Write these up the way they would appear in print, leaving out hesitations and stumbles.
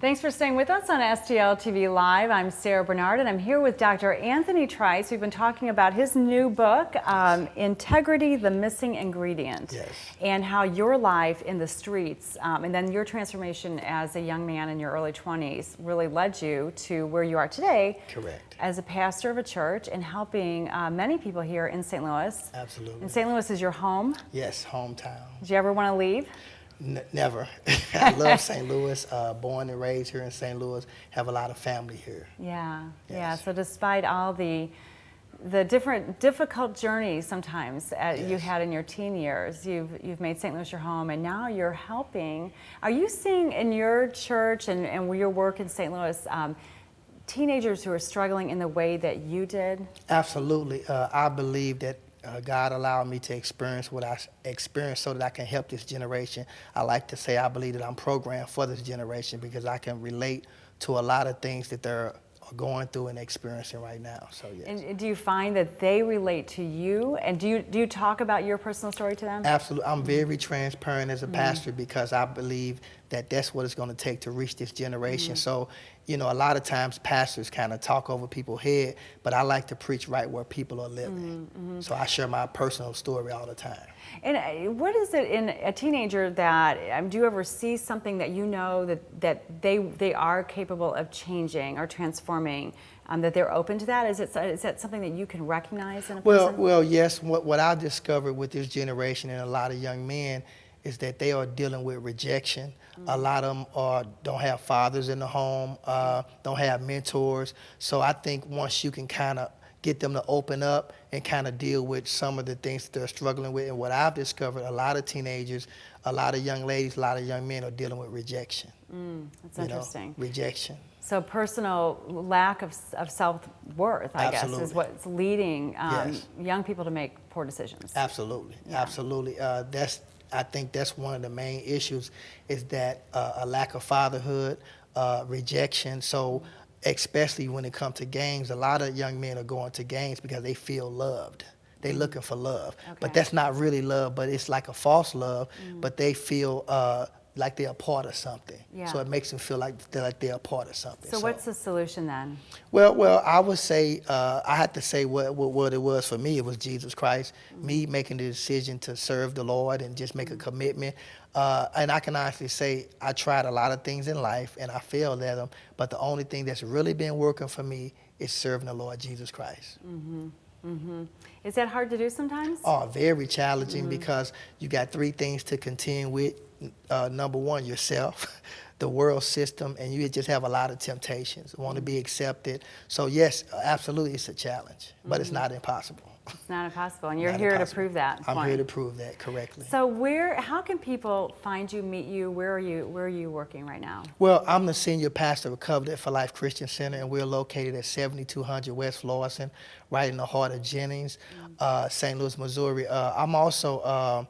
Thanks for staying with us on STL TV Live. I'm Sarah Bernard, and I'm here with Dr. Anthony Trice. We've been talking about his new book, Integrity, the Missing Ingredient, Yes. and how your life in the streets, and then your transformation as a young man in your early 20s really led you to where you are today. Correct. As a pastor of a church and helping many people here in St. Louis. Absolutely. And St. Louis is your home? Yes, hometown. Did you ever want to leave? Never. I love St. Louis, born and raised here in St. Louis, have a lot of family here. Yeah, Yes. yeah. So despite all the different difficult journeys sometimes you Yes. had in your teen years, you've made St. Louis your home, and now you're helping. Are you seeing in your church and your work in St. Louis teenagers who are struggling in the way that you did? Absolutely. I believe that God allowed me to experience what I experienced so that I can help this generation. I like to say I believe that I'm programmed for this generation because I can relate to a lot of things that they're going through and experiencing right now. So yes. And do you find that they relate to you? And do you talk about your personal story to them? Absolutely. I'm very transparent as a pastor because I believe that that's what it's going to take to reach this generation. So, you know, a lot of times pastors kind of talk over people's head, but I like to preach right where people are living. So I share my personal story all the time. And what is it in a teenager that, do you ever see something that you know that they are capable of changing or transforming, that they're open to that? Is that something that you can recognize in a person? Well, yes. What I discovered with this generation and a lot of young men is that they are dealing with rejection. A lot of them don't have fathers in the home, don't have mentors. So I think once you can kind of get them to open up and kind of deal with some of the things that they're struggling with. And what I've discovered, a lot of teenagers, a lot of young ladies, a lot of young men are dealing with rejection. That's interesting. Rejection. So personal lack of self-worth, I guess, is what's leading Yes. young people to make poor decisions. Absolutely, Yeah. absolutely. I think that's one of the main issues is that a lack of fatherhood, rejection. So especially when it comes to gangs, a lot of young men are going to gangs because they feel loved. They're looking for love. Okay. But that's not really love, but it's like a false love, but they feel like they're a part of something. Yeah. So it makes them feel like they're a part of something. So what's the solution then? Well, I would say, I had to say what it was for me. It was Jesus Christ, me making the decision to serve the Lord and just make a commitment. And I can honestly say I tried a lot of things in life and I failed at them, but the only thing that's really been working for me is serving the Lord Jesus Christ. Is that hard to do sometimes? Oh, very challenging because you got three things to contend with. Number one, yourself, the world system, and you just have a lot of temptations, want to be accepted. So yes, absolutely it's a challenge, but it's not impossible. It's not impossible, and you're Not here impossible. to prove that I'm point. here to prove that correctly. So how can people find you, meet you? Where are you working right now? Well, I'm the senior pastor of Covenant for Life Christian Center, and we're located at 7200 West Florissant, right in the heart of Jennings, St. Louis, Missouri. I'm also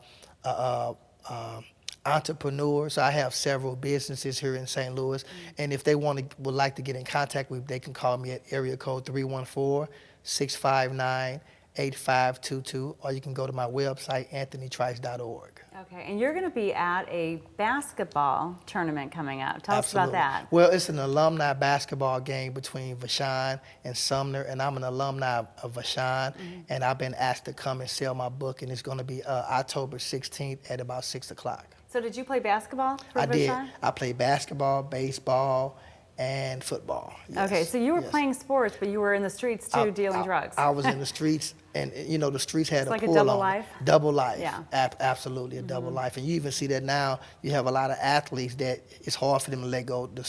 entrepreneur, so I have several businesses here in St. Louis, and if they would like to get in contact with me, they can call me at area code 314-659-8522, or you can go to my website, anthonytrice.org. Okay, and you're going to be at a basketball tournament coming up. Tell us about that. Well, it's an alumni basketball game between Vashon and Sumner, and I'm an alumni of Vashon, and I've been asked to come and sell my book, and it's going to be October 16th at about 6 o'clock. So did you play basketball for I did. Vashon? I played basketball, baseball, and football. Yes. Okay, so you were Yes. playing sports, but you were in the streets too, dealing drugs. I was in the streets, and you know the streets had It's a like a pull double on life? it. Double life. Yeah. Absolutely a double life, and you even see that now. You have a lot of athletes that it's hard for them to let go of the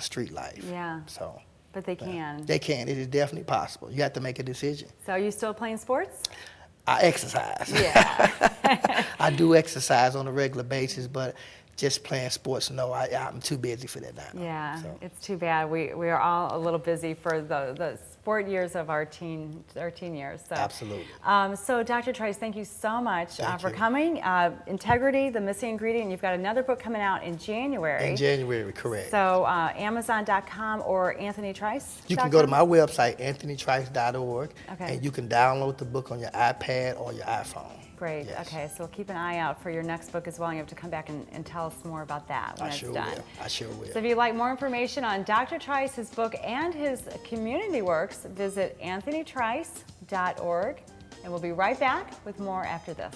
street life. Yeah. So. But they can. They can. It is definitely possible. You have to make a decision. So are you still playing sports? I exercise. Yeah. I do exercise on a regular basis, but just playing sports, no, I'm too busy for that now. Yeah, So. it's too bad. We are all a little busy for the sport years of our teen years. So. Absolutely. So Dr. Trice, thank you so much for you. coming. Integrity, the Missing Ingredient. You've got another book coming out in January. In January, correct. So Amazon.com or Anthony Trice. You can go to my website, anthonytrice.org, Okay. and you can download the book on your iPad or your iPhone. Great. Yes. Okay, so keep an eye out for your next book as well. You have to come back and tell us more about that when I it's sure done. will. I sure will. So if you'd like more information on Dr. Trice, his book, and his community works, visit anthonytrice.org. And we'll be right back with more after this.